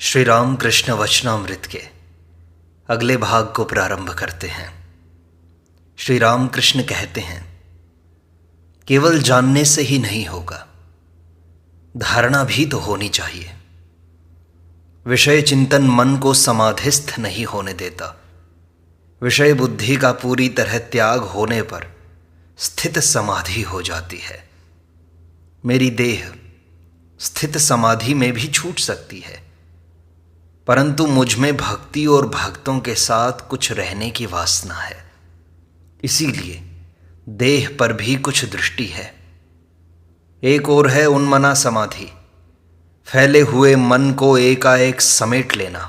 श्री राम कृष्ण वचनामृत के अगले भाग को प्रारंभ करते हैं। श्री राम कृष्ण कहते हैं, केवल जानने से ही नहीं होगा, धारणा भी तो होनी चाहिए। विषय चिंतन मन को समाधिस्थ नहीं होने देता। विषय बुद्धि का पूरी तरह त्याग होने पर स्थित समाधि हो जाती है। मेरी देह स्थित समाधि में भी छूट सकती है, परंतु मुझ में भक्ति और भक्तों के साथ कुछ रहने की वासना है। इसीलिए देह पर भी कुछ दृष्टि है। एक और है उन्मना समाधि, फैले हुए मन को एकाएक समेट लेना।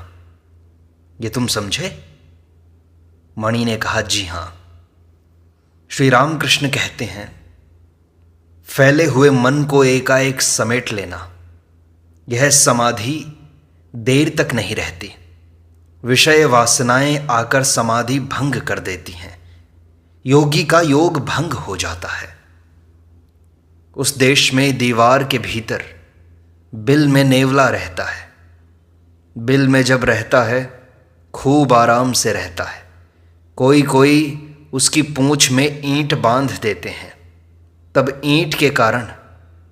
ये तुम समझे? मणि ने कहा, जी हां। श्री राम कृष्ण कहते हैं, फैले हुए मन को एकाएक समेट लेना, यह समाधि देर तक नहीं रहती। विषय वासनाएं आकर समाधि भंग कर देती हैं। योगी का योग भंग हो जाता है। उस देश में दीवार के भीतर बिल में नेवला रहता है। बिल में जब रहता है खूब आराम से रहता है। कोई कोई उसकी पूंछ में ईंट बांध देते हैं, तब ईंट के कारण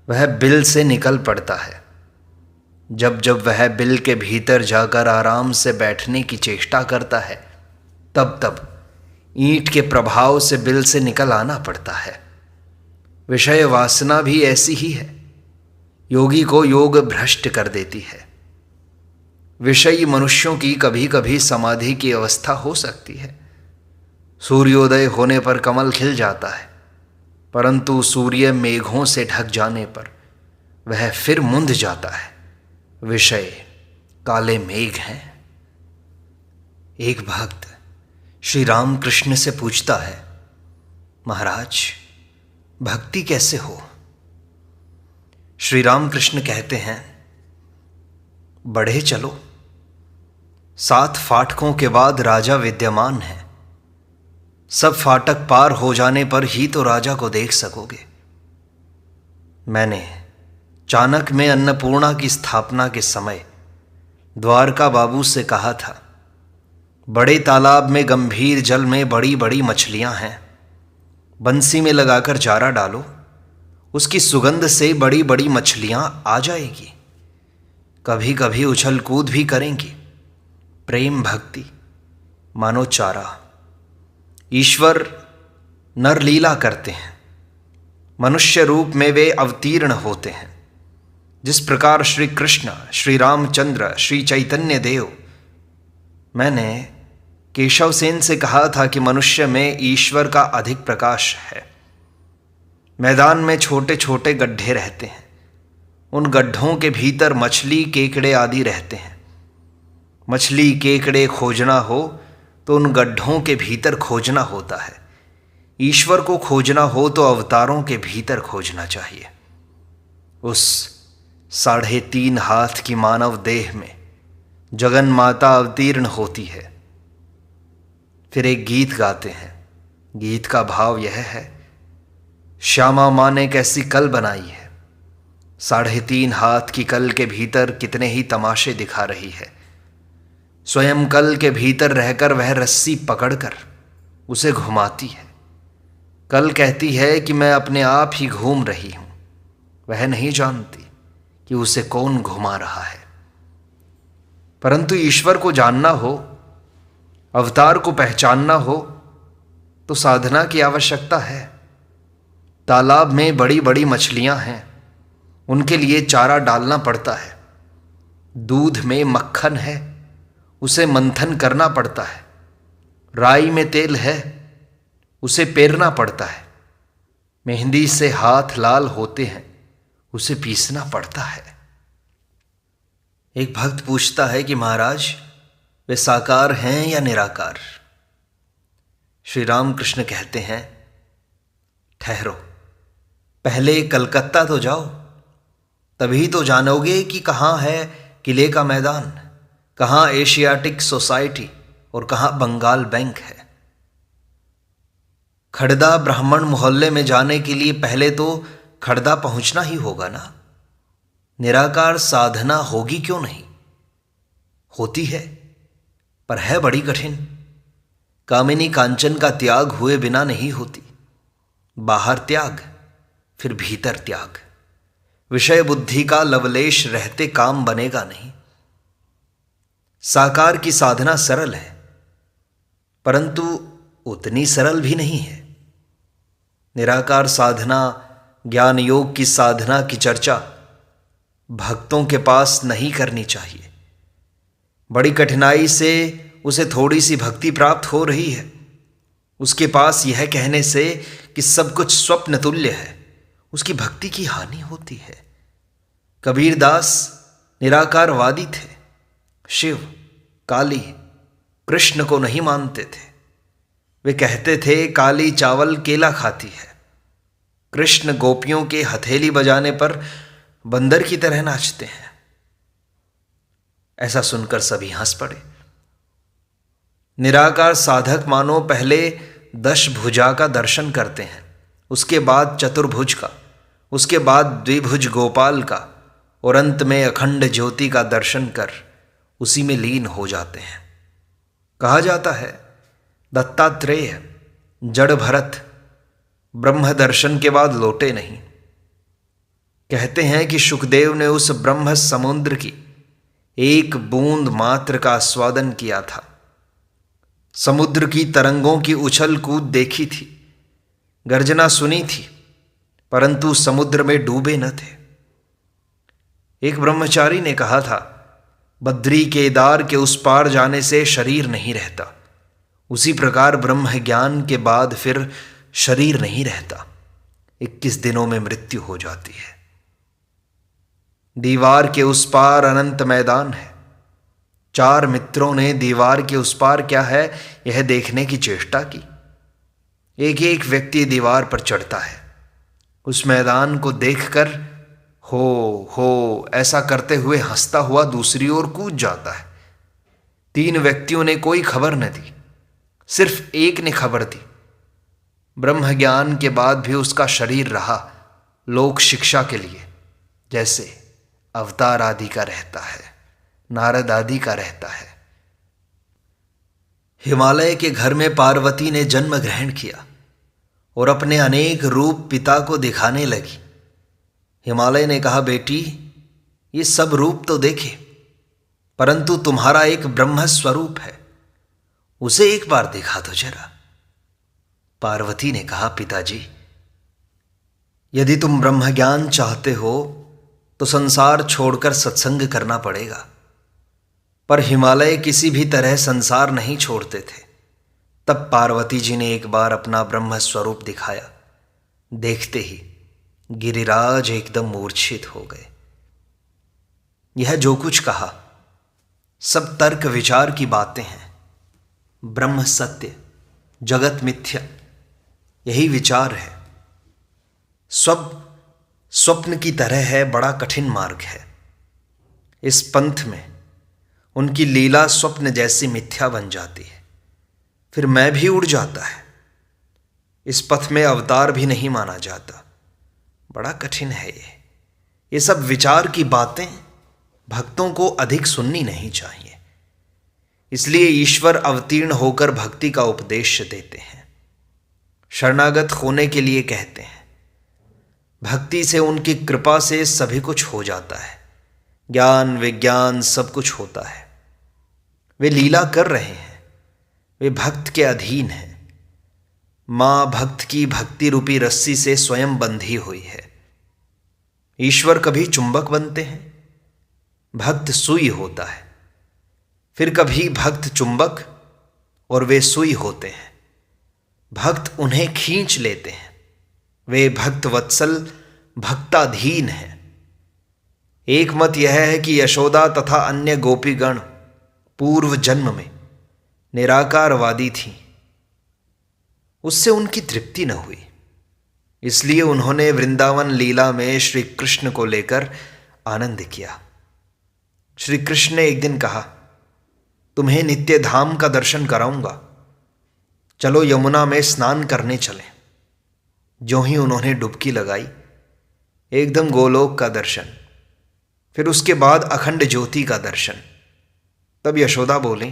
वह बिल से निकल पड़ता है। जब जब वह बिल के भीतर जाकर आराम से बैठने की चेष्टा करता है, तब तब ईंट के प्रभाव से बिल से निकल आना पड़ता है। विषय वासना भी ऐसी ही है, योगी को योग भ्रष्ट कर देती है। विषयी मनुष्यों की कभी कभी समाधि की अवस्था हो सकती है। सूर्योदय होने पर कमल खिल जाता है, परंतु सूर्य मेघों से ढक जाने पर वह फिर मुंद जाता है। विषय काले मेघ हैं। एक भक्त श्री राम कृष्ण से पूछता है, महाराज भक्ति कैसे हो? श्री राम कृष्ण कहते हैं, बढ़े चलो। 7 फाटकों के बाद राजा विद्यमान है। सब फाटक पार हो जाने पर ही तो राजा को देख सकोगे। मैंने चाणक्य में अन्नपूर्णा की स्थापना के समय द्वारका बाबू से कहा था, बड़े तालाब में गंभीर जल में बड़ी बड़ी मछलियां हैं, बंसी में लगाकर चारा डालो, उसकी सुगंध से बड़ी बड़ी मछलियां आ जाएगी। कभी कभी उछल कूद भी करेंगी। प्रेम भक्ति मानो चारा। ईश्वर नर लीला करते हैं, मनुष्य रूप में वे अवतीर्ण होते हैं। जिस प्रकार श्री कृष्ण, श्री रामचंद्र, श्री चैतन्य देव। मैंने केशव सेन से कहा था कि मनुष्य में ईश्वर का अधिक प्रकाश है। मैदान में छोटे छोटे गड्ढे रहते हैं, उन गड्ढों के भीतर मछली केकड़े आदि रहते हैं। मछली केकड़े खोजना हो तो उन गड्ढों के भीतर खोजना होता है। ईश्वर को खोजना हो तो अवतारों के भीतर खोजना चाहिए। उस 3.5 हाथ की मानव देह में जगन माता अवतीर्ण होती है। फिर एक गीत गाते हैं। गीत का भाव यह है, श्यामा माँ ने कैसी कल बनाई है। 3.5 हाथ की कल के भीतर कितने ही तमाशे दिखा रही है। स्वयं कल के भीतर रहकर वह रस्सी पकड़कर उसे घुमाती है। कल कहती है कि मैं अपने आप ही घूम रही हूं। वह नहीं जानती कि उसे कौन घुमा रहा है। परंतु ईश्वर को जानना हो, अवतार को पहचानना हो तो साधना की आवश्यकता है। तालाब में बड़ी बड़ी मछलियां हैं, उनके लिए चारा डालना पड़ता है। दूध में मक्खन है, उसे मंथन करना पड़ता है। राई में तेल है, उसे पेरना पड़ता है। मेहंदी से हाथ लाल होते हैं, उसे पीसना पड़ता है। एक भक्त पूछता है कि महाराज वे साकार हैं या निराकार? श्री राम कृष्ण कहते हैं, ठहरो, पहले कलकत्ता तो जाओ, तभी तो जानोगे कि कहाँ है किले का मैदान, कहाँ एशियाटिक सोसाइटी और कहाँ बंगाल बैंक है। खड़दा ब्राह्मण मोहल्ले में जाने के लिए पहले तो खड़दा पहुंचना ही होगा ना। निराकार साधना होगी क्यों नहीं? होती है, पर है बड़ी कठिन। कामिनी कांचन का त्याग हुए बिना नहीं होती। बाहर त्याग, फिर भीतर त्याग। विषय बुद्धि का लवलेश रहते काम बनेगा नहीं। साकार की साधना सरल है, परंतु उतनी सरल भी नहीं है। निराकार साधना, ज्ञान योग की साधना की चर्चा भक्तों के पास नहीं करनी चाहिए। बड़ी कठिनाई से उसे थोड़ी सी भक्ति प्राप्त हो रही है, उसके पास यह कहने से कि सब कुछ स्वप्न तुल्य है, उसकी भक्ति की हानि होती है। कबीरदास निराकारवादी थे। शिव, काली, कृष्ण को नहीं मानते थे। वे कहते थे काली चावल केला खाती है, कृष्ण गोपियों के हथेली बजाने पर बंदर की तरह नाचते हैं। ऐसा सुनकर सभी हंस पड़े। निराकार साधक मानो पहले 10 भुजा का दर्शन करते हैं, उसके बाद चतुर्भुज का, उसके बाद द्विभुज गोपाल का, और अंत में अखंड ज्योति का दर्शन कर उसी में लीन हो जाते हैं। कहा जाता है दत्तात्रेय, जड़ भरत ब्रह्म दर्शन के बाद लौटे नहीं। कहते हैं कि सुखदेव ने उस ब्रह्म समुद्र की एक बूंद मात्र का आस्वादन किया था। समुद्र की तरंगों की उछल कूद देखी थी, गर्जना सुनी थी, परंतु समुद्र में डूबे न थे। एक ब्रह्मचारी ने कहा था, बद्री केदार के उस पार जाने से शरीर नहीं रहता, उसी प्रकार ब्रह्म ज्ञान के बाद फिर शरीर नहीं रहता, 21 दिनों में मृत्यु हो जाती है। दीवार के उस पार अनंत मैदान है। 4 मित्रों ने दीवार के उस पार क्या है यह देखने की चेष्टा की। एक एक व्यक्ति दीवार पर चढ़ता है, उस मैदान को देखकर हो ऐसा करते हुए हंसता हुआ दूसरी ओर कूद जाता है। 3 व्यक्तियों ने कोई खबर न दी, सिर्फ एक ने खबर दी। ब्रह्म ज्ञान के बाद भी उसका शरीर रहा लोक शिक्षा के लिए, जैसे अवतार आदि का रहता है, नारद आदि का रहता है। हिमालय के घर में पार्वती ने जन्म ग्रहण किया और अपने अनेक रूप पिता को दिखाने लगी। हिमालय ने कहा, बेटी ये सब रूप तो देखे, परंतु तुम्हारा एक ब्रह्म स्वरूप है, उसे एक बार दिखा दो जरा। पार्वती ने कहा, पिताजी यदि तुम ब्रह्म ज्ञान चाहते हो तो संसार छोड़कर सत्संग करना पड़ेगा। पर हिमालय किसी भी तरह संसार नहीं छोड़ते थे। तब पार्वती जी ने एक बार अपना ब्रह्म स्वरूप दिखाया। देखते ही गिरिराज एकदम मूर्छित हो गए। यह जो कुछ कहा सब तर्क विचार की बातें हैं। ब्रह्म सत्य, जगत मिथ्या, यही विचार है। सब स्वप्न की तरह है, बड़ा कठिन मार्ग है। इस पंथ में उनकी लीला स्वप्न जैसी मिथ्या बन जाती है, फिर मैं भी उड़ जाता है। इस पथ में अवतार भी नहीं माना जाता। बड़ा कठिन है ये सब विचार की बातें भक्तों को अधिक सुननी नहीं चाहिए। इसलिए ईश्वर अवतीर्ण होकर भक्ति का उपदेश देते हैं, शरणागत होने के लिए कहते हैं। भक्ति से, उनकी कृपा से सभी कुछ हो जाता है। ज्ञान विज्ञान सब कुछ होता है। वे लीला कर रहे हैं, वे भक्त के अधीन हैं। मां भक्त की भक्ति रूपी रस्सी से स्वयं बंधी हुई है। ईश्वर कभी चुंबक बनते हैं, भक्त सुई होता है। फिर कभी भक्त चुंबक और वे सुई होते हैं। भक्त उन्हें खींच लेते हैं। वे भक्त वत्सल भक्ताधीन हैं। एक मत यह है कि यशोदा तथा अन्य गोपीगण पूर्व जन्म में निराकारवादी थीं। उससे उनकी तृप्ति न हुई, इसलिए उन्होंने वृंदावन लीला में श्री कृष्ण को लेकर आनंद किया। श्री कृष्ण ने एक दिन कहा, तुम्हें नित्य धाम का दर्शन कराऊंगा, चलो यमुना में स्नान करने चलें। ज्यों ही उन्होंने डुबकी लगाई, एकदम गोलोक का दर्शन, फिर उसके बाद अखंड ज्योति का दर्शन। तब यशोदा बोली,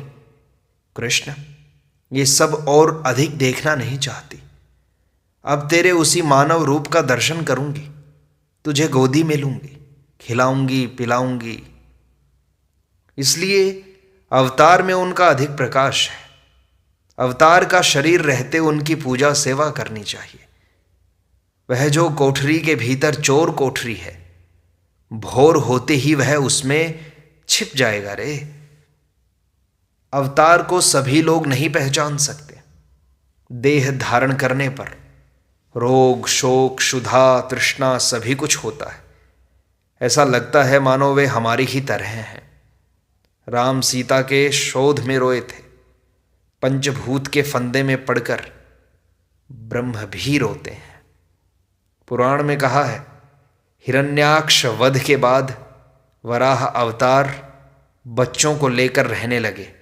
कृष्ण, ये सब और अधिक देखना नहीं चाहती। अब तेरे उसी मानव रूप का दर्शन करूंगी, तुझे गोदी में लूंगी, खिलाऊंगी पिलाऊंगी। इसलिए अवतार में उनका अधिक प्रकाश है। अवतार का शरीर रहते उनकी पूजा सेवा करनी चाहिए। वह जो कोठरी के भीतर चोर कोठरी है, भोर होते ही वह उसमें छिप जाएगा रे। अवतार को सभी लोग नहीं पहचान सकते। देह धारण करने पर रोग, शोक, क्षुधा, तृष्णा सभी कुछ होता है। ऐसा लगता है मानो वे हमारी ही तरह हैं। राम सीता के शोध में रोए थे। पंचभूत के फंदे में पड़कर ब्रह्म भी रोते हैं। पुराण में कहा है, हिरण्याक्ष वध के बाद वराह अवतार बच्चों को लेकर रहने लगे,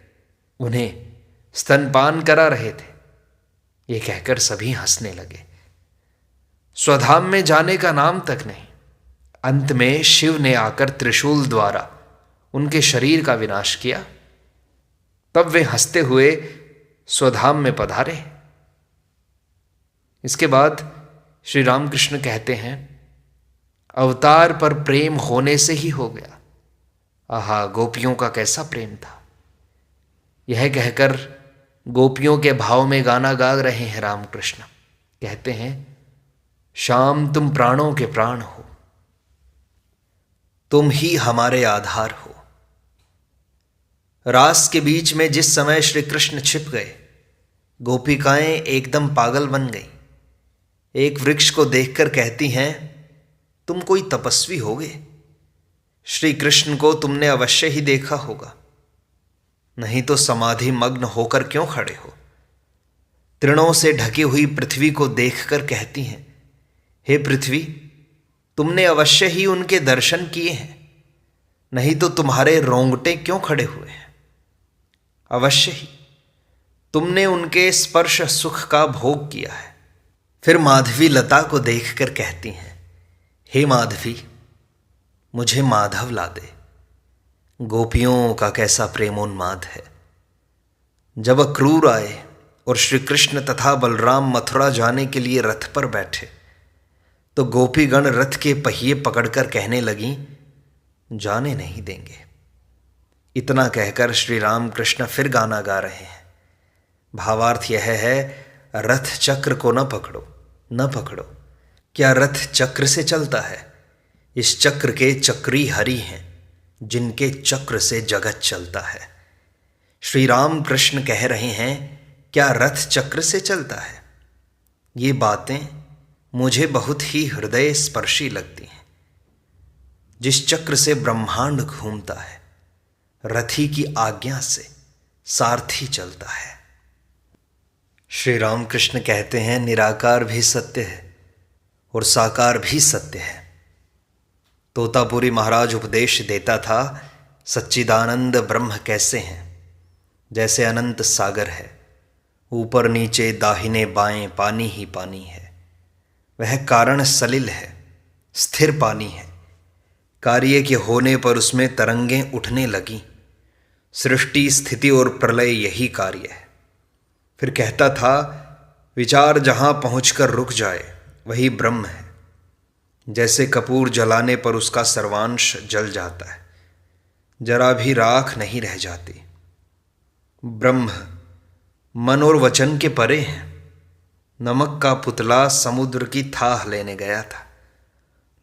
उन्हें स्तनपान करा रहे थे। ये कहकर सभी हंसने लगे। स्वधाम में जाने का नाम तक नहीं। अंत में शिव ने आकर त्रिशूल द्वारा उनके शरीर का विनाश किया। तब वे हंसते हुए स्वधाम में पधारे। इसके बाद श्री रामकृष्ण कहते हैं, अवतार पर प्रेम होने से ही हो गया। आहा, गोपियों का कैसा प्रेम था। यह कहकर गोपियों के भाव में गाना गा रहे हैं रामकृष्ण। कहते हैं, श्याम तुम प्राणों के प्राण हो, तुम ही हमारे आधार हो। रास के बीच में जिस समय श्री कृष्ण छिप गए, गोपिकाएं एकदम पागल बन गईं। एक वृक्ष को देखकर कहती हैं, तुम कोई तपस्वी होगे। श्री कृष्ण को तुमने अवश्य ही देखा होगा, नहीं तो समाधि मग्न होकर क्यों खड़े हो। तृणों से ढकी हुई पृथ्वी को देखकर कहती हैं, हे पृथ्वी, तुमने अवश्य ही उनके दर्शन किए हैं, नहीं तो तुम्हारे रोंगटे क्यों खड़े हुए हैं। अवश्य ही तुमने उनके स्पर्श सुख का भोग किया है। फिर माधवी लता को देखकर कहती हैं, हे माधवी, मुझे माधव ला दे। गोपियों का कैसा प्रेमोन्माद है। जब अक्रूर आए और श्री कृष्ण तथा बलराम मथुरा जाने के लिए रथ पर बैठे, तो गोपीगण रथ के पहिए पकड़कर कहने लगीं, जाने नहीं देंगे। इतना कहकर श्री राम कृष्ण फिर गाना गा रहे हैं। भावार्थ यह है, रथ चक्र को न पकड़ो, न पकड़ो। क्या रथ चक्र से चलता है? इस चक्र के चक्री हरि हैं, जिनके चक्र से जगत चलता है। श्री राम कृष्ण कह रहे हैं, क्या रथ चक्र से चलता है? ये बातें मुझे बहुत ही हृदय स्पर्शी लगती हैं। जिस चक्र से ब्रह्मांड घूमता है, रथी की आज्ञा से सारथी चलता है। श्री राम कृष्ण कहते हैं, निराकार भी सत्य है और साकार भी सत्य है। तोतापुरी महाराज उपदेश देता था, सच्चिदानंद ब्रह्म कैसे हैं? जैसे अनंत सागर है, ऊपर नीचे दाहिने बाएं पानी ही पानी है। वह कारण सलिल है, स्थिर पानी है। कार्य के होने पर उसमें तरंगें उठने लगीं। सृष्टि, स्थिति और प्रलय यही कार्य है। फिर कहता था, विचार जहाँ पहुँचकर रुक जाए वही ब्रह्म है। जैसे कपूर जलाने पर उसका सर्वांश जल जाता है, जरा भी राख नहीं रह जाती। ब्रह्म मन और वचन के परे हैं। नमक का पुतला समुद्र की थाह लेने गया था,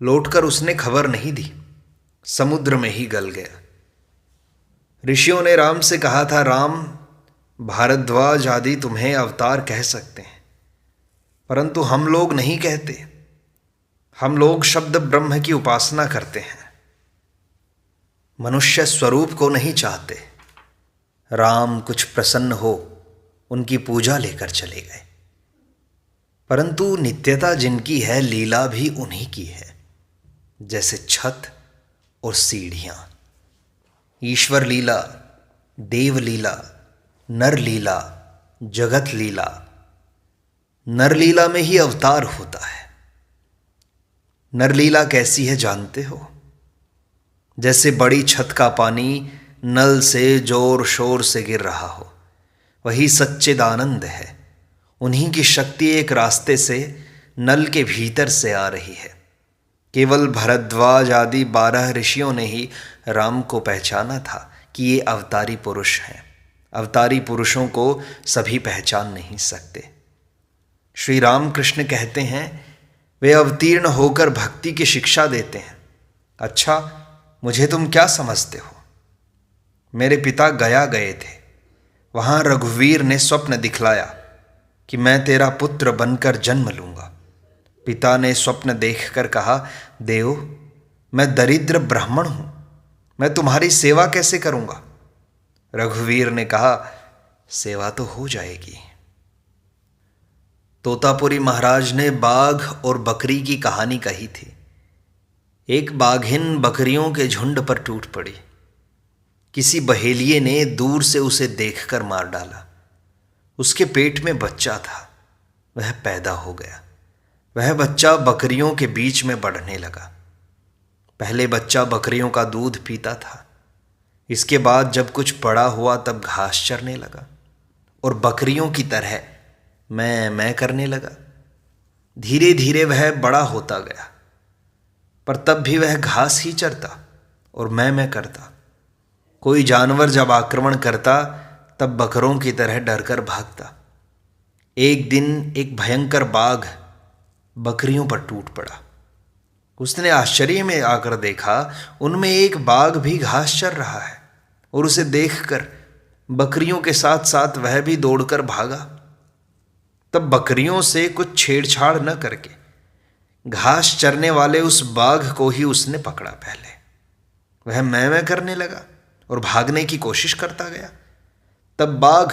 लौटकर उसने खबर नहीं दी, समुद्र में ही गल गया। ऋषियों ने राम से कहा था, राम, भारद्वाज आदि तुम्हें अवतार कह सकते हैं, परंतु हम लोग नहीं कहते। हम लोग शब्द ब्रह्म की उपासना करते हैं, मनुष्य स्वरूप को नहीं चाहते। राम कुछ प्रसन्न हो उनकी पूजा लेकर चले गए, परंतु नित्यता जिनकी है, लीला भी उन्हीं की है। जैसे छत और सीढ़ियां। ईश्वर लीला, देव लीला, नर लीला, जगत लीला। नर लीला में ही अवतार होता है। नर लीला कैसी है जानते हो? जैसे बड़ी छत का पानी नल से जोर शोर से गिर रहा हो, वही सच्चिदानंद है। उन्हीं की शक्ति एक रास्ते से नल के भीतर से आ रही है। केवल भरद्वाज आदि 12 ऋषियों ने ही राम को पहचाना था कि ये अवतारी पुरुष हैं। अवतारी पुरुषों को सभी पहचान नहीं सकते। श्री राम कृष्ण कहते हैं वे अवतीर्ण होकर भक्ति की शिक्षा देते हैं। अच्छा, मुझे तुम क्या समझते हो? मेरे पिता गया गए थे, वहाँ रघुवीर ने स्वप्न दिखलाया कि मैं तेरा पुत्र बनकर जन्म लूँगा। पिता ने स्वप्न देखकर कहा, देव, मैं दरिद्र ब्राह्मण हूँ, मैं तुम्हारी सेवा कैसे करूँगा? रघुवीर ने कहा, सेवा तो हो जाएगी। तोतापुरी महाराज ने बाघ और बकरी की कहानी कही थी। एक बाघिन बकरियों के झुंड पर टूट पड़ी। किसी बहेलिये ने दूर से उसे देखकर मार डाला। उसके पेट में बच्चा था, वह पैदा हो गया। वह बच्चा बकरियों के बीच में बढ़ने लगा। पहले बच्चा बकरियों का दूध पीता था। इसके बाद जब कुछ बड़ा हुआ तब घास चरने लगा और बकरियों की तरह मैं करने लगा। धीरे धीरे वह बड़ा होता गया, पर तब भी वह घास ही चरता और मैं करता। कोई जानवर जब आक्रमण करता तब बकरों की तरह डरकर भागता। एक दिन एक भयंकर बाघ बकरियों पर टूट पड़ा। उसने आश्चर्य में आकर देखा उनमें एक बाघ भी घास चर रहा है और उसे देखकर बकरियों के साथ साथ वह भी दौड़कर भागा। तब बकरियों से कुछ छेड़छाड़ न करके घास चरने वाले उस बाघ को ही उसने पकड़ा। पहले वह मैं करने लगा और भागने की कोशिश करता गया। तब बाघ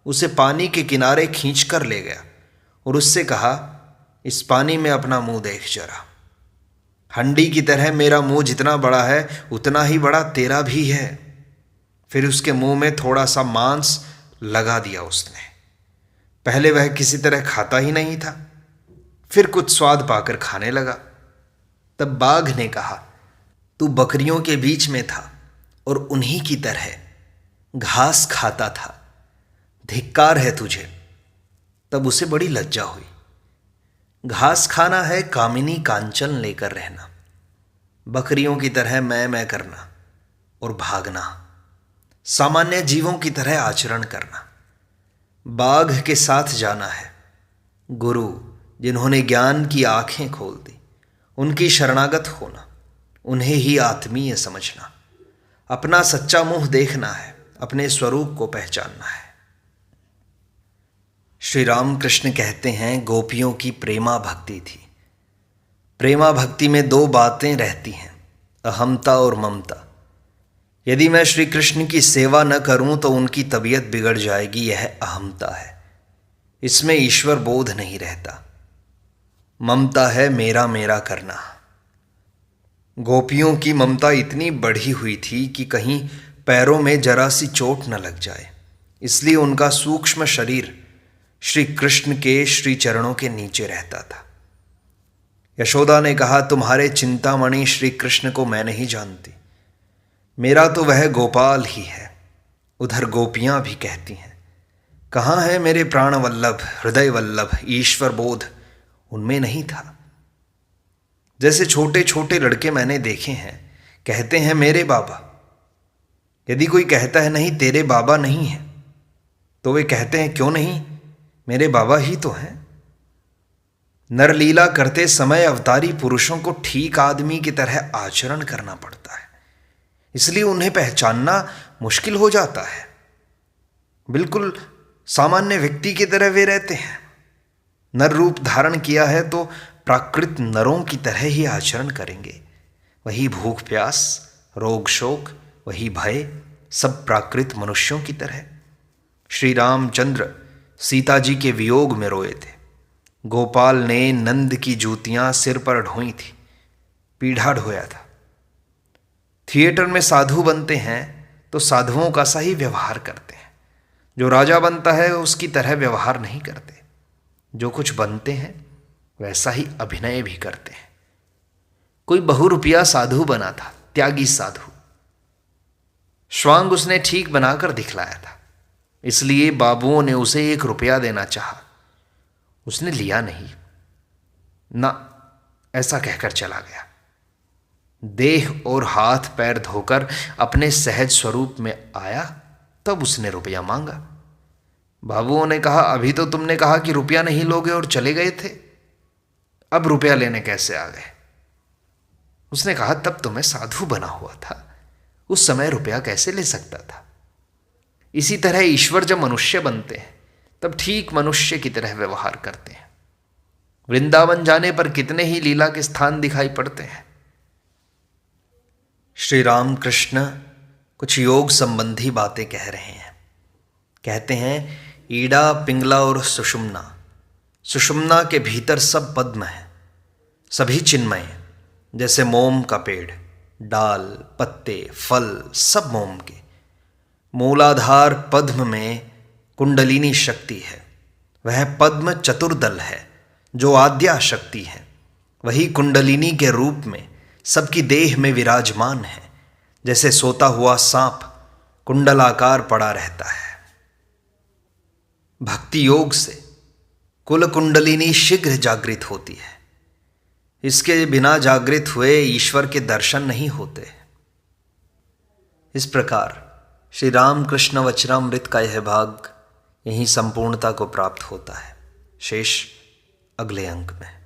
उसे पानी के किनारे खींच कर ले गया और उससे कहा, इस पानी में अपना मुंह देख जरा। हंडी की तरह मेरा मुंह जितना बड़ा है उतना ही बड़ा तेरा भी है। फिर उसके मुंह में थोड़ा सा मांस लगा दिया उसने। पहले वह किसी तरह खाता ही नहीं था, फिर कुछ स्वाद पाकर खाने लगा। तब बाघ ने कहा, तू बकरियों के बीच में था और उन्हीं की तरह घास खाता था, धिक्कार है तुझे। तब उसे बड़ी लज्जा हुई। घास खाना है कामिनी कांचन लेकर रहना, बकरियों की तरह मैं करना और भागना, सामान्य जीवों की तरह आचरण करना, बाघ के साथ जाना है। गुरु जिन्होंने ज्ञान की आंखें खोल दी, उनकी शरणागत होना, उन्हें ही आत्मीय समझना, अपना सच्चा मुंह देखना है, अपने स्वरूप को पहचानना है। श्री राम कृष्ण कहते हैं गोपियों की प्रेमा भक्ति थी। प्रेमा भक्ति में 2 बातें रहती हैं, अहमता और ममता। यदि मैं श्री कृष्ण की सेवा न करूं तो उनकी तबीयत बिगड़ जाएगी, यह अहमता है। इसमें ईश्वर बोध नहीं रहता। ममता है मेरा मेरा करना। गोपियों की ममता इतनी बढ़ी हुई थी कि कहीं पैरों में जरा सी चोट न लग जाए, इसलिए उनका सूक्ष्म शरीर श्री कृष्ण के श्री चरणों के नीचे रहता था। यशोदा ने कहा, तुम्हारे चिंतामणि श्री कृष्ण को मैं नहीं जानती, मेरा तो वह गोपाल ही है। उधर गोपियां भी कहती हैं, कहाँ है मेरे प्राण वल्लभ, हृदय वल्लभ, ईश्वर बोध उनमें नहीं था। जैसे छोटे छोटे लड़के मैंने देखे हैं, कहते हैं मेरे बाबा। यदि कोई कहता है नहीं तेरे बाबा नहीं है, तो वे कहते हैं क्यों नहीं, मेरे बाबा ही तो हैं। नरलीला करते समय अवतारी पुरुषों को ठीक आदमी की तरह आचरण करना पड़ता है, इसलिए उन्हें पहचानना मुश्किल हो जाता है। बिल्कुल सामान्य व्यक्ति की तरह वे रहते हैं। नर रूप धारण किया है तो प्राकृत नरों की तरह ही आचरण करेंगे। वही भूख प्यास, रोग शोक, वही भय, सब प्राकृत मनुष्यों की तरह। श्री रामचंद्र सीता जी के वियोग में रोए थे। गोपाल ने नंद की जूतियां सिर पर ढोई थी, पीढ़ा ढोया था। थिएटर में साधु बनते हैं तो साधुओं का सा ही व्यवहार करते हैं। जो राजा बनता है उसकी तरह व्यवहार नहीं करते। जो कुछ बनते हैं वैसा ही अभिनय भी करते हैं। कोई बहुरुपिया साधु बना था, त्यागी साधु। श्वांग उसने ठीक बनाकर दिखलाया था, इसलिए बाबुओं ने उसे 1 रुपया देना चाहा। उसने लिया नहीं, ना, ऐसा कहकर चला गया। देह और हाथ पैर धोकर अपने सहज स्वरूप में आया, तब उसने रुपया मांगा। बाबुओं ने कहा, अभी तो तुमने कहा कि रुपया नहीं लोगे और चले गए थे, अब रुपया लेने कैसे आ गए? उसने कहा, तब तो मैं साधु बना हुआ था, उस समय रुपया कैसे ले सकता था। इसी तरह ईश्वर जब मनुष्य बनते हैं तब ठीक मनुष्य की तरह व्यवहार करते हैं। वृंदावन जाने पर कितने ही लीला के स्थान दिखाई पड़ते हैं। श्री राम कृष्ण कुछ योग संबंधी बातें कह रहे हैं। कहते हैं, ईड़ा, पिंगला और सुषुम्ना, सुषुम्ना के भीतर सब पद्म है, सभी चिन्मय, जैसे मोम का पेड़, डाल, पत्ते, फल सब मोम के। मूलाधार पद्म में कुंडलिनी शक्ति है, वह पद्म चतुर्दल है जो आद्या शक्ति है। वही कुंडलिनी के रूप में सबकी देह में विराजमान है, जैसे सोता हुआ सांप कुंडलाकार पड़ा रहता है। भक्ति योग से कुल कुंडलिनी शीघ्र जागृत होती है। इसके बिना जागृत हुए ईश्वर के दर्शन नहीं होते। इस प्रकार श्री राम कृष्ण वचनामृत का यह भाग यहीं संपूर्णता को प्राप्त होता है। शेष अगले अंक में।